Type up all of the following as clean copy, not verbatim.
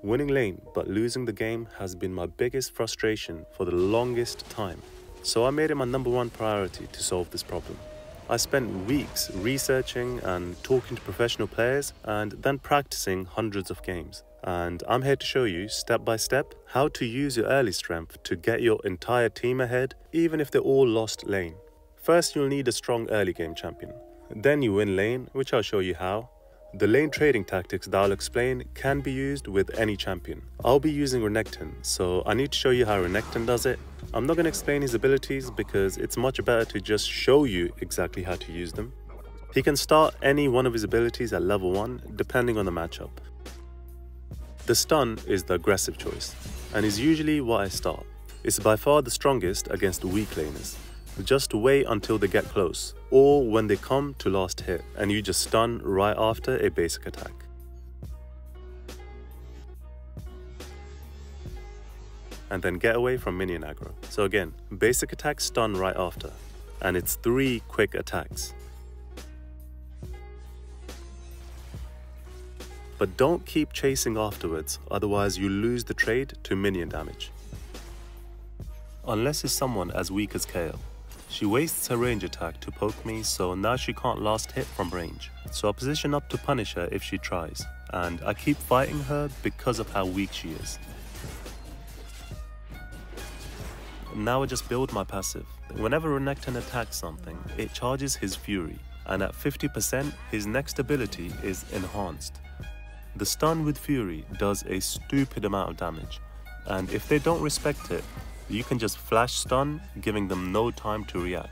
Winning lane but losing the game has been my biggest frustration for the longest time, so I made it my #1 priority to solve this problem. I spent weeks researching and talking to professional players and then practicing hundreds of games. And I'm here to show you step by step how to use your early strength to get your entire team ahead, even if they all lost lane. First, you'll need a strong early game champion. Then you win lane, which I'll show you how. The lane trading tactics that I'll explain can be used with any champion. I'll be using RENEKTON, so I need to show you how RENEKTON does it. I'm not going to explain his abilities because it's much better to just show you exactly how to use them. He can start any one of his abilities at level 1 depending on the matchup. The stun is the aggressive choice and is usually what I start. It's by far the strongest against weak laners. Just wait until they get close, or when they come to last hit, and you just stun right after a basic attack. And then get away from minion aggro. So again, basic attack, stun right after, and it's 3 quick attacks. But don't keep chasing afterwards, otherwise you lose the trade to minion damage. Unless it's someone as weak as Kale. She wastes her range attack to poke me, so now she can't last hit from range. So I position up to punish her if she tries, and I keep fighting her because of how weak she is. Now I just build my passive. Whenever RENEKTON attacks something, it charges his fury, and at 50% his next ability is enhanced. The stun with fury does a stupid amount of damage, and if they don't respect it, you can just flash stun, giving them no time to react.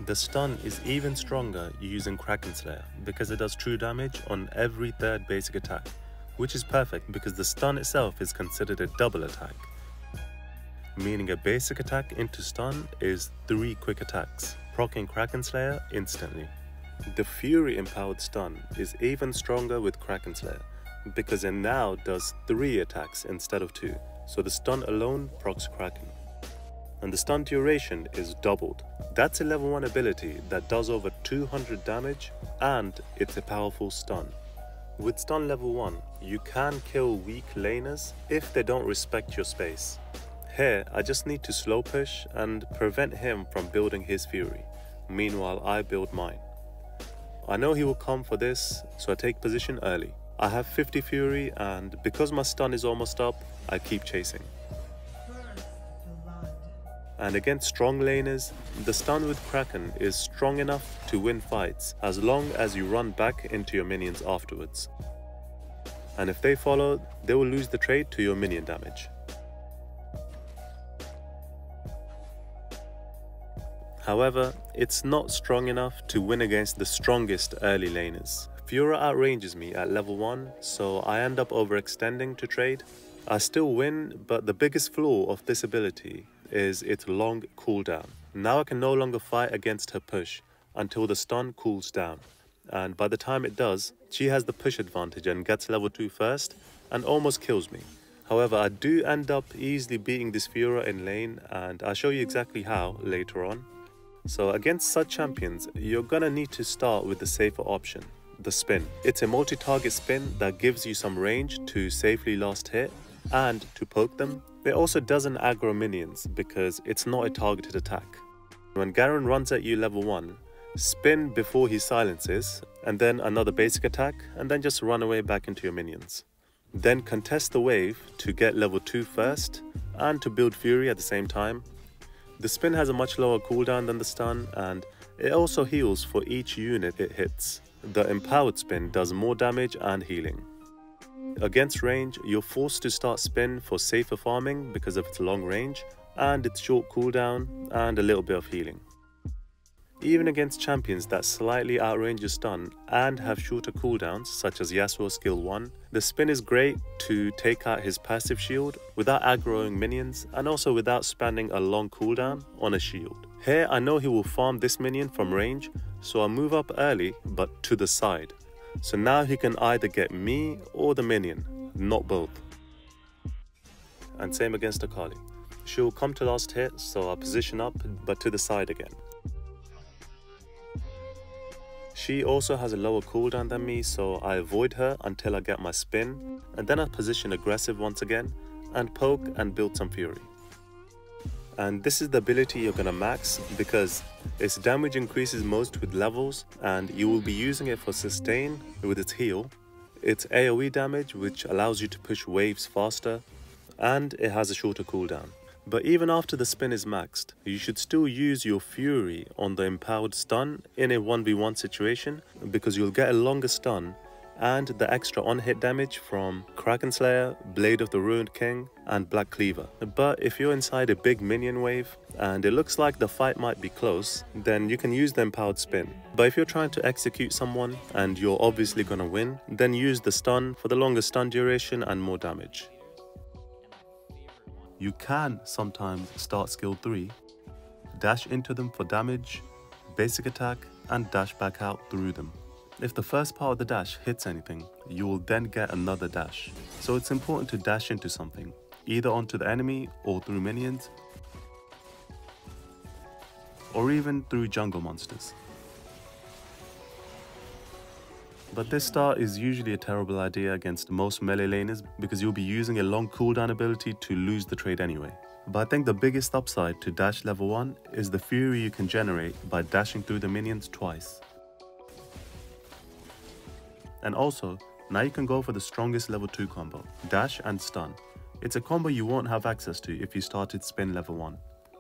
The stun is even stronger using Kraken Slayer because it does true damage on every 3rd basic attack, which is perfect because the stun itself is considered a double attack, meaning a basic attack into stun is 3 quick attacks, proccing Kraken Slayer instantly. The Fury empowered stun is even stronger with Kraken Slayer because it now does 3 attacks instead of 2. So the stun alone procs Kraken. And the stun duration is doubled. That's a level 1 ability that does over 200 damage and it's a powerful stun. With stun level 1, you can kill weak laners if they don't respect your space. Here, I just need to slow push and prevent him from building his fury. Meanwhile, I build mine. I know he will come for this, so I take position early. I have 50 fury and because my stun is almost up, I keep chasing. And against strong laners, the stun with Kraken is strong enough to win fights as long as you run back into your minions afterwards. And if they follow, they will lose the trade to your minion damage. However, it's not strong enough to win against the strongest early laners. Fiora outranges me at level 1, so I end up overextending to trade. I still win, but the biggest flaw of this ability is its long cooldown. Now I can no longer fight against her push until the stun cools down. And by the time it does, she has the push advantage and gets level 2 first and almost kills me. However, I do end up easily beating this Fiora in lane and I'll show you exactly how later on. So against such champions, you're gonna need to start with the safer option, the spin. It's a multi-target spin that gives you some range to safely last hit and to poke them. It also doesn't aggro minions because it's not a targeted attack. When Garen runs at you level 1, spin before he silences and then another basic attack and then just run away back into your minions. Then contest the wave to get level 2 first and to build fury at the same time. The spin has a much lower cooldown than the stun and it also heals for each unit it hits. The empowered spin does more damage and healing. Against range, you're forced to start spin for safer farming because of its long range and its short cooldown and a little bit of healing. Even against champions that slightly outrange your stun and have shorter cooldowns such as Yasuo skill 1, the spin is great to take out his passive shield without aggroing minions and also without spending a long cooldown on a shield. Here I know he will farm this minion from range, so I move up early but to the side. So now he can either get me or the minion, not both. And same against Akali. She will come to last hit, so I position up but to the side again. She also has a lower cooldown than me, so I avoid her until I get my spin, and then I position aggressive once again, and poke and build some fury. And this is the ability you're gonna max because its damage increases most with levels, and you will be using it for sustain with its heal. It's AoE damage, which allows you to push waves faster, and it has a shorter cooldown. But even after the spin is maxed, you should still use your fury on the empowered stun in a 1v1 situation because you'll get a longer stun and the extra on-hit damage from Kraken Slayer, Blade of the Ruined King and Black Cleaver. But if you're inside a big minion wave and it looks like the fight might be close, then you can use the empowered spin. But if you're trying to execute someone and you're obviously gonna win, then use the stun for the longer stun duration and more damage. You can sometimes start skill 3, dash into them for damage, basic attack and dash back out through them. If the first part of the dash hits anything, you will then get another dash. So it's important to dash into something, either onto the enemy or through minions, or even through jungle monsters. But this start is usually a terrible idea against most melee laners because you'll be using a long cooldown ability to lose the trade anyway. But I think the biggest upside to dash level 1 is the fury you can generate by dashing through the minions twice. And also, now you can go for the strongest level 2 combo, dash and stun. It's a combo you won't have access to if you started spin level 1.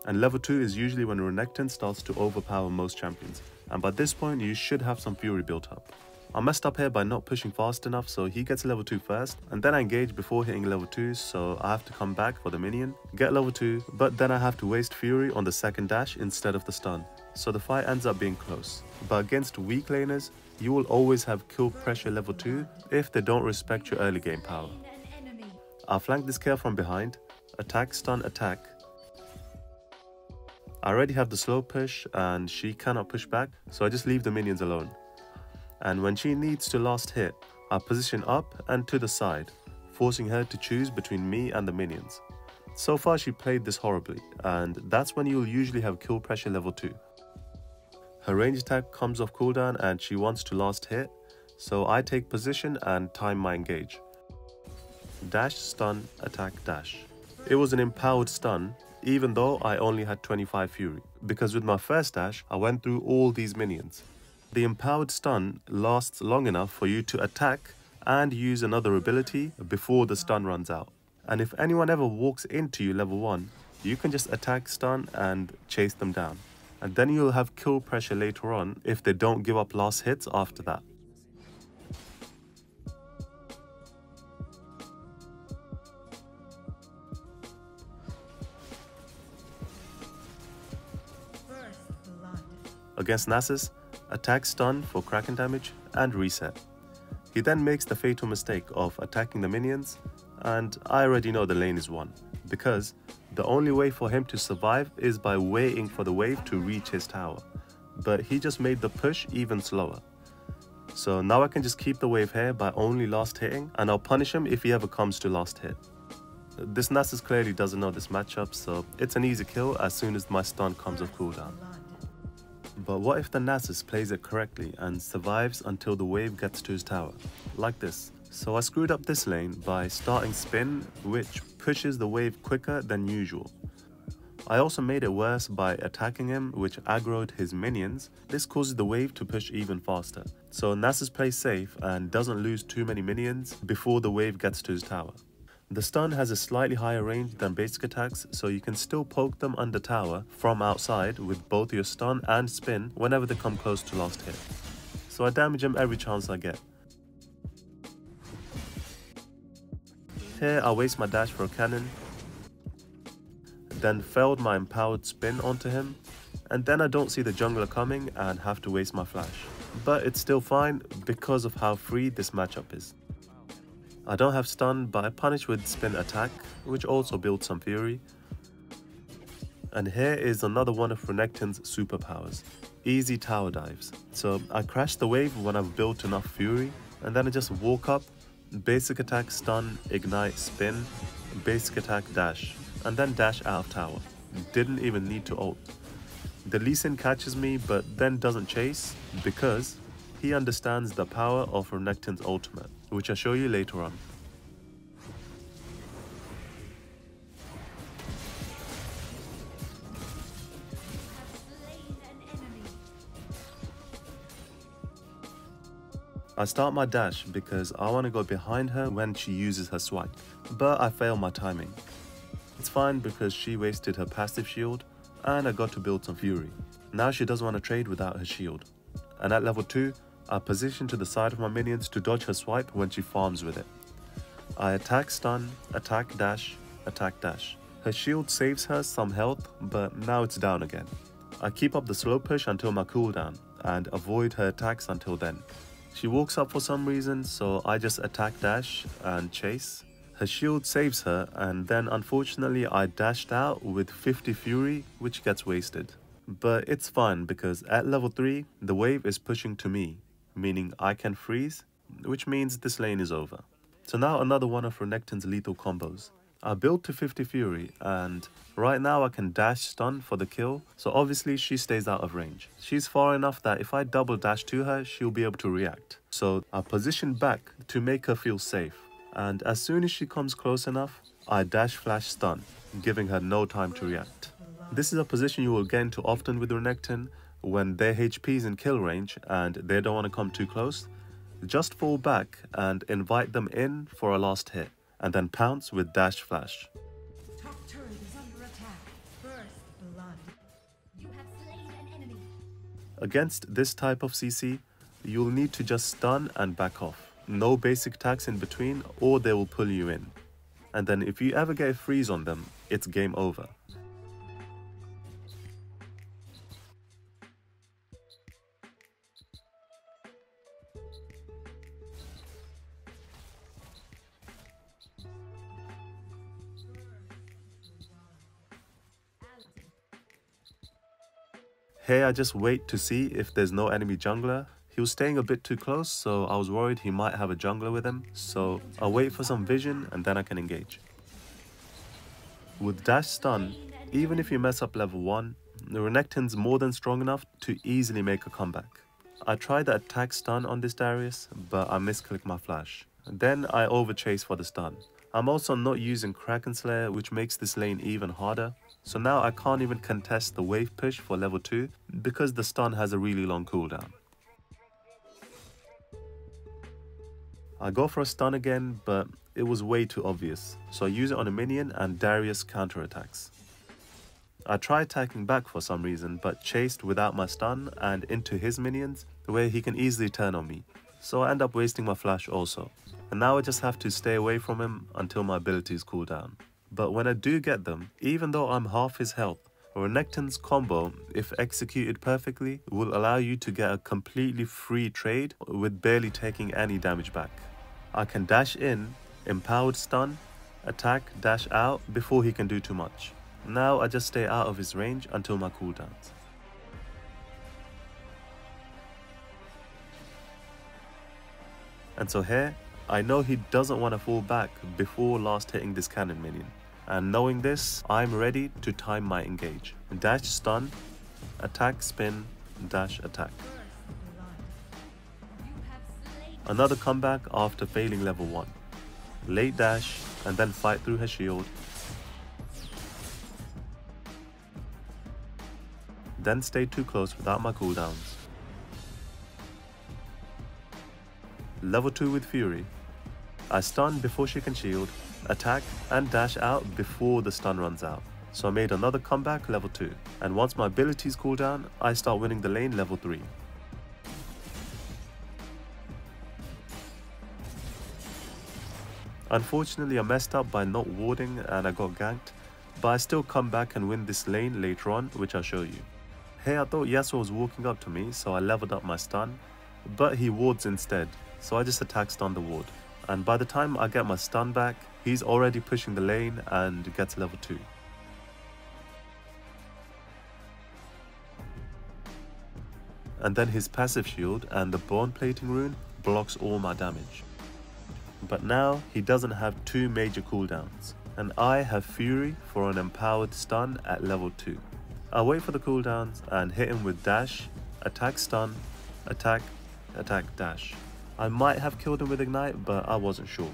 And level 2 is usually when RENEKTON starts to overpower most champions, and by this point you should have some fury built up. I messed up here by not pushing fast enough, so he gets level 2 first, and then I engage before hitting level 2, so I have to come back for the minion, get level 2, but then I have to waste fury on the second dash instead of the stun, so the fight ends up being close. But against weak laners, you will always have kill pressure level 2 if they don't respect your early game power. I'll flank this kill from behind, attack, stun, attack. I already have the slow push and she cannot push back, so I just leave the minions alone. And when she needs to last hit, I position up and to the side, forcing her to choose between me and the minions. So far she played this horribly, and that's when you'll usually have kill pressure level 2. Her range attack comes off cooldown and she wants to last hit, so I take position and time my engage. Dash, stun, attack, dash. It was an empowered stun, even though I only had 25 fury, because with my first dash, I went through all these minions. The empowered stun lasts long enough for you to attack and use another ability before the stun runs out. And if anyone ever walks into you level 1, you can just attack, stun and chase them down. And then you'll have kill pressure later on if they don't give up last hits after that. Against Nasus, attack, stun for Kraken damage and reset. He then makes the fatal mistake of attacking the minions, and I already know the lane is won, because the only way for him to survive is by waiting for the wave to reach his tower, but he just made the push even slower. So now I can just keep the wave here by only last hitting, and I'll punish him if he ever comes to last hit. This Nasus clearly doesn't know this matchup, so it's an easy kill as soon as my stun comes off cooldown. But what if the Nasus plays it correctly and survives until the wave gets to his tower, like this? So I screwed up this lane by starting spin, which pushes the wave quicker than usual. I also made it worse by attacking him, which aggroed his minions. This causes the wave to push even faster. So Nasus plays safe and doesn't lose too many minions before the wave gets to his tower. The stun has a slightly higher range than basic attacks, so you can still poke them under tower from outside with both your stun and spin whenever they come close to last hit. So I damage them every chance I get. Here I waste my dash for a cannon, then failed my empowered spin onto him, and then I don't see the jungler coming and have to waste my flash. But it's still fine because of how free this matchup is. I don't have stun, but I punish with spin attack, which also builds some fury. And here is another one of RENEKTON's superpowers, easy tower dives. So I crash the wave when I've built enough fury, and then I just walk up, basic attack, stun, ignite, spin, basic attack, dash, and then dash out of tower. Didn't even need to ult. The Lee Sin catches me but then doesn't chase because he understands the power of Renekton's ultimate, which I'll show you later on. I start my dash because I want to go behind her when she uses her swipe, but I fail my timing. It's fine because she wasted her passive shield and I got to build some fury. Now she doesn't want to trade without her shield. And at level 2, I position to the side of my minions to dodge her swipe when she farms with it. I attack stun, attack dash, attack dash. Her shield saves her some health, but now it's down again. I keep up the slow push until my cooldown and avoid her attacks until then. She walks up for some reason, so I just attack dash and chase. Her shield saves her, and then unfortunately I dashed out with 50 fury, which gets wasted. But it's fine because at level 3, the wave is pushing to me, meaning I can freeze, which means this lane is over. So now another one of Renekton's lethal combos. I built to 50 fury and right now I can dash stun for the kill, so obviously she stays out of range. She's far enough that if I double dash to her, she'll be able to react. So I position back to make her feel safe, and as soon as she comes close enough, I dash flash stun, giving her no time to react. This is a position you will get into often with Renekton when their HP is in kill range and they don't want to come too close. Just fall back and invite them in for a last hit, and then pounce with dash flash. Top turret is under attack. First blood. You have slain an enemy. Against this type of CC, you'll need to just stun and back off. No basic attacks in between or they will pull you in. And then if you ever get a freeze on them, it's game over. Here I just wait to see if there's no enemy jungler. He was staying a bit too close, so I was worried he might have a jungler with him. So I'll wait for some vision and then I can engage. With dash stun, even if you mess up level 1, the Renekton's more than strong enough to easily make a comeback. I tried the attack stun on this Darius, but I misclicked my flash. Then I overchase for the stun. I'm also not using Kraken Slayer, which makes this lane even harder. So now I can't even contest the wave push for level 2 because the stun has a really long cooldown. I go for a stun again, but it was way too obvious, so I use it on a minion and Darius counterattacks. I try attacking back for some reason, but chased without my stun and into his minions, where he can easily turn on me, so I end up wasting my flash also. And now I just have to stay away from him until my abilities cool down. But when I do get them, even though I'm half his health, Renekton's combo, if executed perfectly, will allow you to get a completely free trade with barely taking any damage back. I can dash in, empowered stun, attack, dash out before he can do too much. Now I just stay out of his range until my cooldowns. And so here, I know he doesn't want to fall back before last hitting this cannon minion. And knowing this, I'm ready to time my engage. Dash stun, attack spin, dash attack. Another comeback after failing level 1. Late dash and then fight through her shield. Then stay too close without my cooldowns. Level 2 with Fury. I stun before she can shield, attack and dash out before the stun runs out. So I made another comeback level 2, and once my abilities cool down, I start winning the lane level 3. Unfortunately I messed up by not warding and I got ganked, but I still come back and win this lane later on, which I'll show you. Here I thought Yasuo was walking up to me, so I leveled up my stun, but he wards instead, so I just attack stun the ward. And by the time I get my stun back, he's already pushing the lane and gets level 2. And then his passive shield and the bone plating rune blocks all my damage. But now he doesn't have 2 major cooldowns, and I have Fury for an empowered stun at level 2. I wait for the cooldowns and hit him with dash, attack stun, attack, attack, dash. I might have killed him with ignite, but I wasn't sure.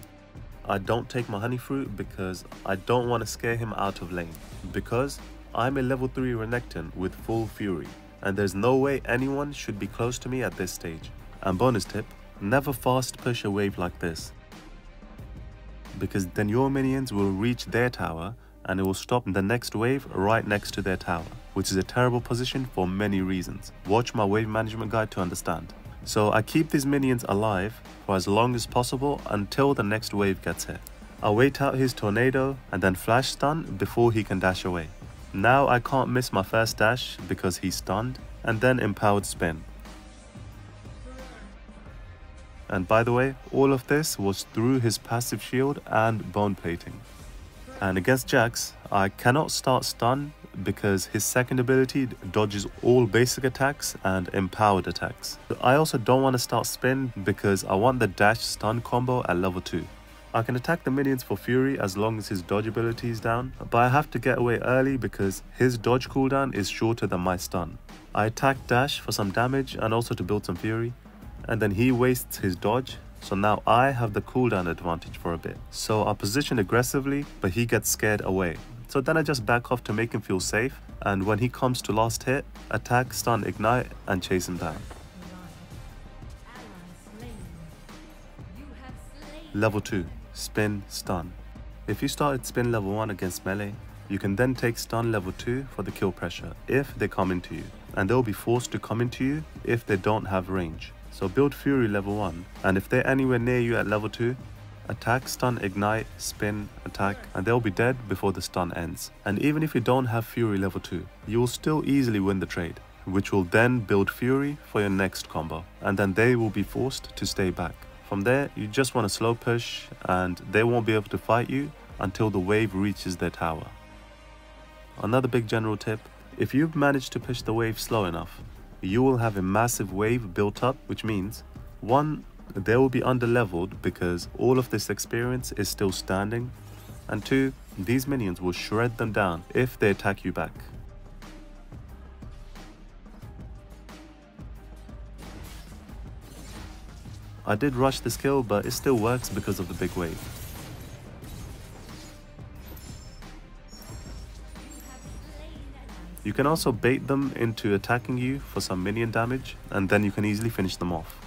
I don't take my honey fruit because I don't want to scare him out of lane, because I'm a level 3 Renekton with full fury, and there's no way anyone should be close to me at this stage. And bonus tip, never fast push a wave like this, because then your minions will reach their tower and it will stop the next wave right next to their tower, which is a terrible position for many reasons. Watch my wave management guide to understand. So I keep these minions alive for as long as possible until the next wave gets hit. I wait out his tornado and then flash stun before he can dash away. Now I can't miss my first dash because he's stunned, and then empowered spin. And by the way, all of this was through his passive shield and bone plating. And against Jax, I cannot start stun because his second ability dodges all basic attacks and empowered attacks. I also don't want to start spin because I want the dash stun combo at level 2. I can attack the minions for fury as long as his dodge ability is down, but I have to get away early because his dodge cooldown is shorter than my stun. I attack dash for some damage and also to build some fury, and then he wastes his dodge. So now I have the cooldown advantage for a bit. So I position aggressively, but he gets scared away. So then I just back off to make him feel safe, and when he comes to last hit, attack, stun, ignite, and chase him down. Level 2, spin, stun. If you started spin level 1 against melee, you can then take stun level 2 for the kill pressure if they come into you, and they'll be forced to come into you if they don't have range. So build fury level 1, and if they're anywhere near you at level 2, attack, stun, ignite, spin, attack, and they'll be dead before the stun ends. And even if you don't have fury level 2, you will still easily win the trade, which will then build fury for your next combo, and then they will be forced to stay back. From there, you just want to slow push, and they won't be able to fight you until the wave reaches their tower. Another big general tip, if you've managed to push the wave slow enough, you will have a massive wave built up, which means 1, they will be underleveled because all of this experience is still standing, and 2, these minions will shred them down if they attack you back. I did rush this kill, but it still works because of the big wave. You can also bait them into attacking you for some minion damage, and then you can easily finish them off.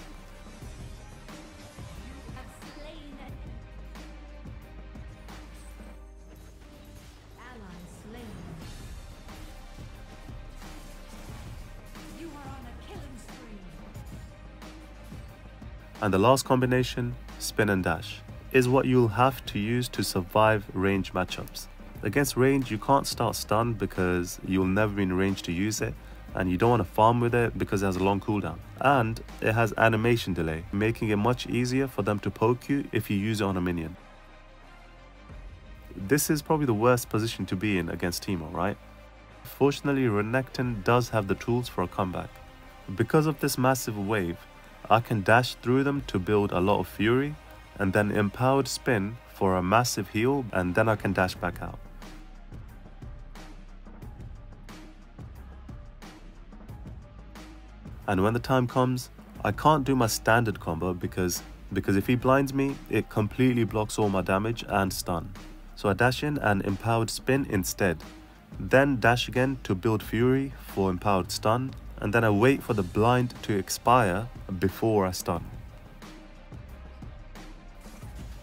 And the last combination, spin and dash, is what you'll have to use to survive range matchups. Against range, you can't start stun because you'll never be in range to use it, and you don't want to farm with it because it has a long cooldown. And it has animation delay, making it much easier for them to poke you if you use it on a minion. This is probably the worst position to be in against Teemo, right? Fortunately, Renekton does have the tools for a comeback. Because of this massive wave, I can dash through them to build a lot of fury, and then empowered spin for a massive heal, and then I can dash back out. And when the time comes, I can't do my standard combo because if he blinds me, it completely blocks all my damage and stun. So I dash in and empowered spin instead, then dash again to build fury for empowered stun, and then I wait for the blind to expire before I stun.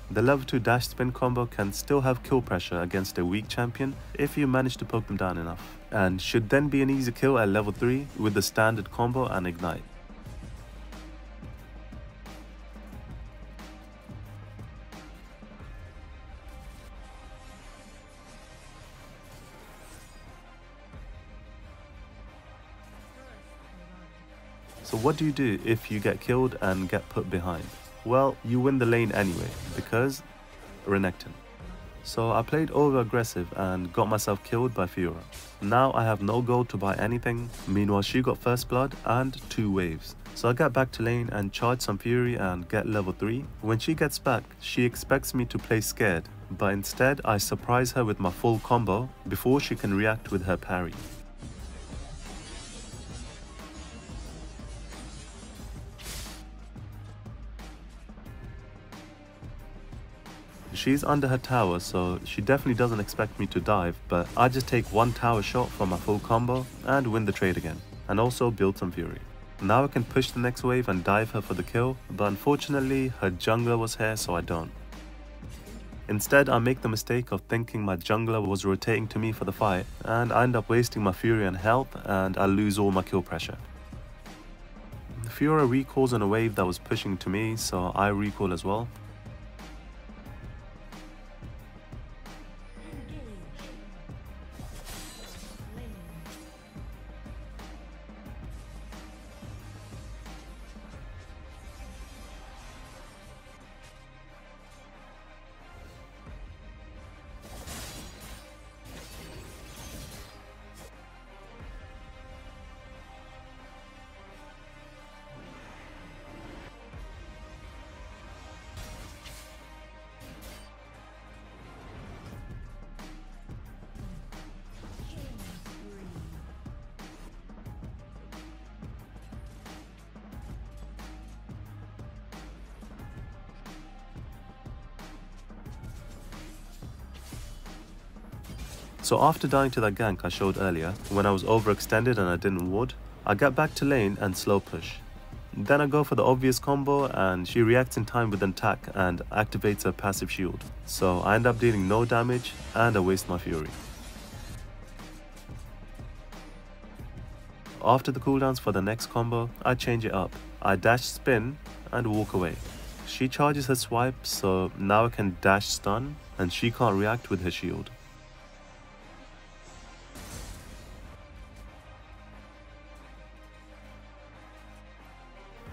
The level 2 dash spin combo can still have kill pressure against a weak champion if you manage to poke them down enough, and should then be an easy kill at level 3 with the standard combo and ignite. So what do you do if you get killed and get put behind? Well, you win the lane anyway, because Renekton. So I played over aggressive and got myself killed by Fiora. Now I have no gold to buy anything, meanwhile she got first blood and 2 waves. So I get back to lane and charge some fury and get level 3. When she gets back, she expects me to play scared, but instead I surprise her with my full combo before she can react with her parry. She's under her tower, so she definitely doesn't expect me to dive, but I just take one tower shot for my full combo and win the trade again, and also build some fury. Now I can push the next wave and dive her for the kill, but unfortunately her jungler was here, so I don't. Instead, I make the mistake of thinking my jungler was rotating to me for the fight, and I end up wasting my fury and health, and I lose all my kill pressure. Fiora recalls on a wave that was pushing to me, so I recall as well. So after dying to that gank I showed earlier, when I was overextended and I didn't ward, I get back to lane and slow push. Then I go for the obvious combo and she reacts in time with an attack and activates her passive shield. So I end up dealing no damage and I waste my fury. After the cooldowns for the next combo, I change it up. I dash spin and walk away. She charges her swipe, so now I can dash stun and she can't react with her shield.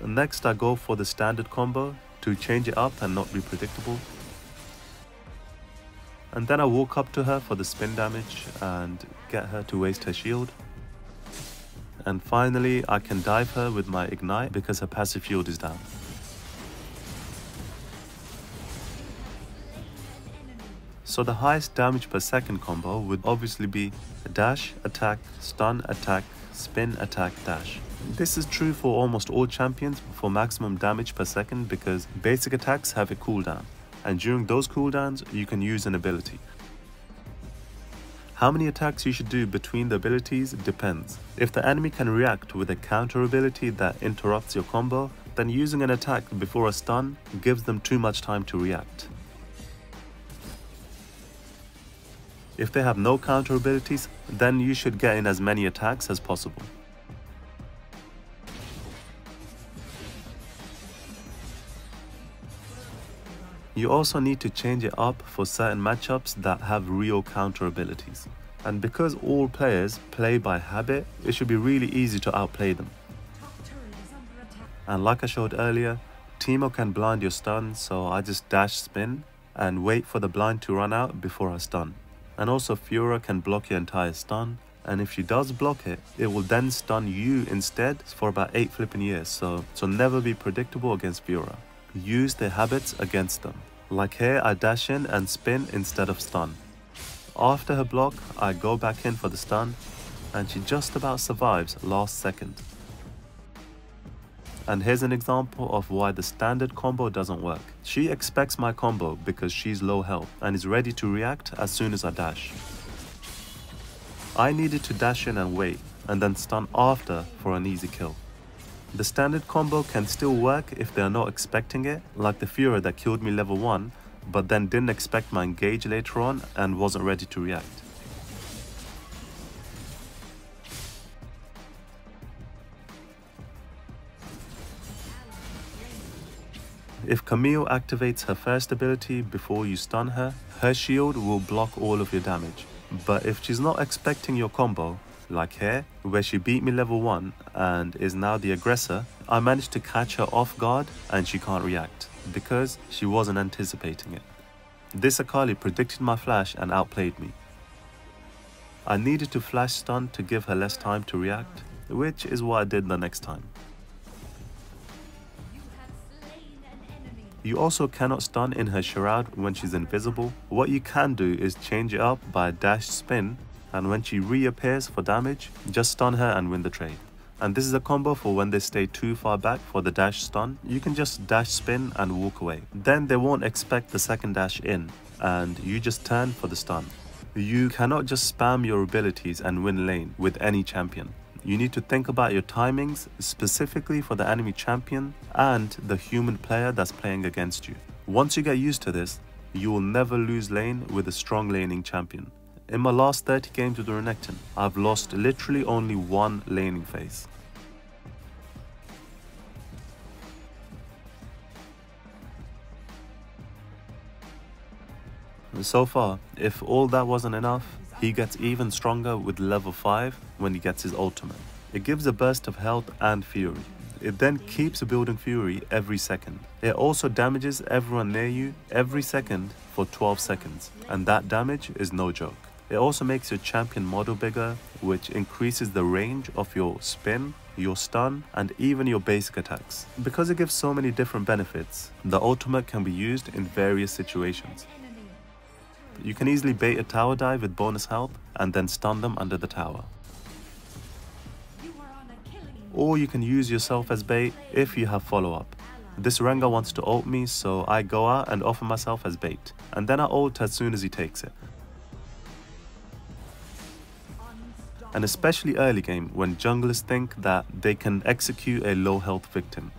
Next I go for the standard combo to change it up and not be predictable. And then I walk up to her for the spin damage and get her to waste her shield. And finally I can dive her with my ignite because her passive shield is down. So the highest damage per second combo would obviously be dash, attack, stun, attack, spin, attack, dash. This is true for almost all champions for maximum damage per second because basic attacks have a cooldown, and during those cooldowns you can use an ability. How many attacks you should do between the abilities depends. If the enemy can react with a counter ability that interrupts your combo, then using an attack before a stun gives them too much time to react. If they have no counter abilities, then you should get in as many attacks as possible. You also need to change it up for certain matchups that have real counter abilities. And because all players play by habit, it should be really easy to outplay them. And like I showed earlier, Teemo can blind your stun, so I just dash spin and wait for the blind to run out before I stun. And also Fiora can block your entire stun, and if she does block it, it will then stun you instead for about 8 flipping years, so never be predictable against Fiora. Use their habits against them. Like here, I dash in and spin instead of stun. After her block, I go back in for the stun, and she just about survives last second. And here's an example of why the standard combo doesn't work. She expects my combo because she's low health and is ready to react as soon as I dash. I needed to dash in and wait, and then stun after for an easy kill. The standard combo can still work if they are not expecting it, like the Fiora that killed me level 1, but then didn't expect my engage later on and wasn't ready to react. If Camille activates her first ability before you stun her, her shield will block all of your damage. But if she's not expecting your combo, like here, where she beat me level 1 and is now the aggressor, I managed to catch her off guard and she can't react, because she wasn't anticipating it. This Akali predicted my flash and outplayed me. I needed to flash stun to give her less time to react, which is what I did the next time. You also cannot stun in her shroud when she's invisible. What you can do is change it up by a dash spin, and when she reappears for damage, just stun her and win the trade. And this is a combo for when they stay too far back for the dash stun. You can just dash spin and walk away. Then they won't expect the second dash in, and you just turn for the stun. You cannot just spam your abilities and win lane with any champion. You need to think about your timings specifically for the enemy champion and the human player that's playing against you. Once you get used to this, you will never lose lane with a strong laning champion. In my last 30 games with RENEKTON, I've lost literally only one laning phase. So far, if all that wasn't enough, he gets even stronger with level 5 when he gets his ultimate. It gives a burst of health and fury. It then keeps building fury every second. It also damages everyone near you every second for 12 seconds, and that damage is no joke. It also makes your champion model bigger, which increases the range of your spin, your stun, and even your basic attacks. Because it gives so many different benefits, the ultimate can be used in various situations. You can easily bait a tower dive with bonus health and then stun them under the tower. Or you can use yourself as bait if you have follow-up. This Rengar wants to ult me, so I go out and offer myself as bait, and then I ult as soon as he takes it. And especially early game, when junglers think that they can execute a low health victim.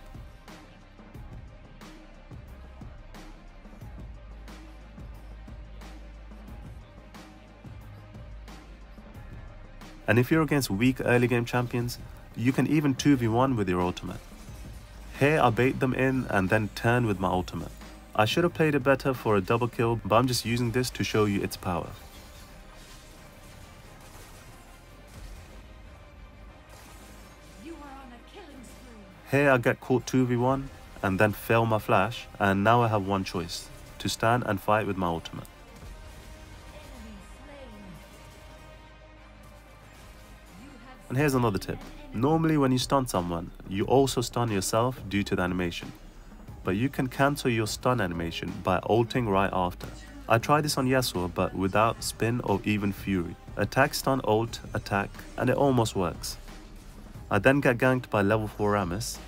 And if you're against weak early game champions, you can even 2v1 with your ultimate. Here I bait them in and then turn with my ultimate. I should have played it better for a double kill, but I'm just using this to show you its power. Here I get caught 2v1 and then fail my flash, and now I have one choice, to stand and fight with my ultimate. And here's another tip. Normally when you stun someone, you also stun yourself due to the animation. But you can cancel your stun animation by ulting right after. I tried this on Yasuo but without spin or even fury. Attack, stun, ult, attack, and it almost works. I then get ganked by level 4 Rammus.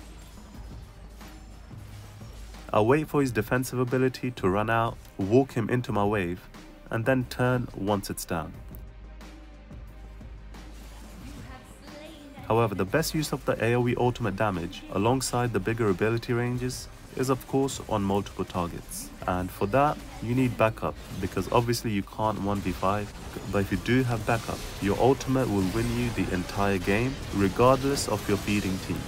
I wait for his defensive ability to run out, walk him into my wave, and then turn once it's down. However, the best use of the AoE ultimate damage alongside the bigger ability ranges is of course on multiple targets. And for that, you need backup, because obviously you can't 1v5, but if you do have backup, your ultimate will win you the entire game regardless of your feeding team.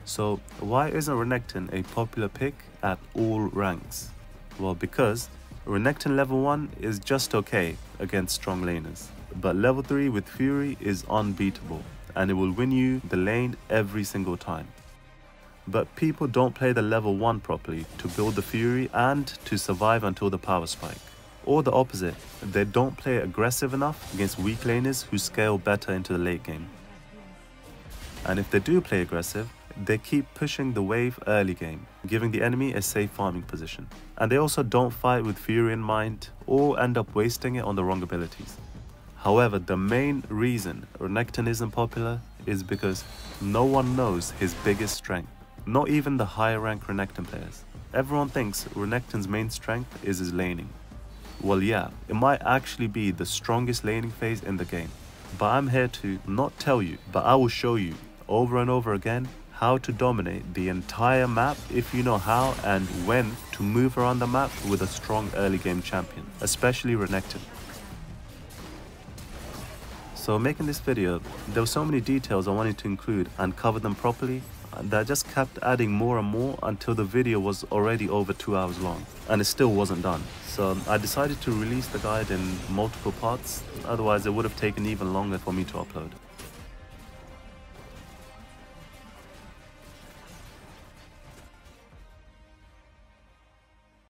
So why isn't RENEKTON a popular pick at all ranks? Well, because RENEKTON level 1 is just okay against strong laners, but level 3 with Fury is unbeatable, and it will win you the lane every single time. But people don't play the level 1 properly to build the Fury and to survive until the power spike. Or the opposite, they don't play aggressive enough against weak laners who scale better into the late game. And if they do play aggressive, they keep pushing the wave early game, giving the enemy a safe farming position. And they also don't fight with Fury in mind or end up wasting it on the wrong abilities. However, the main reason RENEKTON isn't popular is because no one knows his biggest strength, not even the higher rank RENEKTON players. Everyone thinks RENEKTON's main strength is his laning. Well, yeah, it might actually be the strongest laning phase in the game, but I'm here to not tell you, but I will show you over and over again how to dominate the entire map if you know how and when to move around the map with a strong early game champion, especially RENEKTON. So making this video, there were so many details I wanted to include and cover them properly that I just kept adding more and more until the video was already over 2 hours long and it still wasn't done. So I decided to release the guide in multiple parts, otherwise it would have taken even longer for me to upload.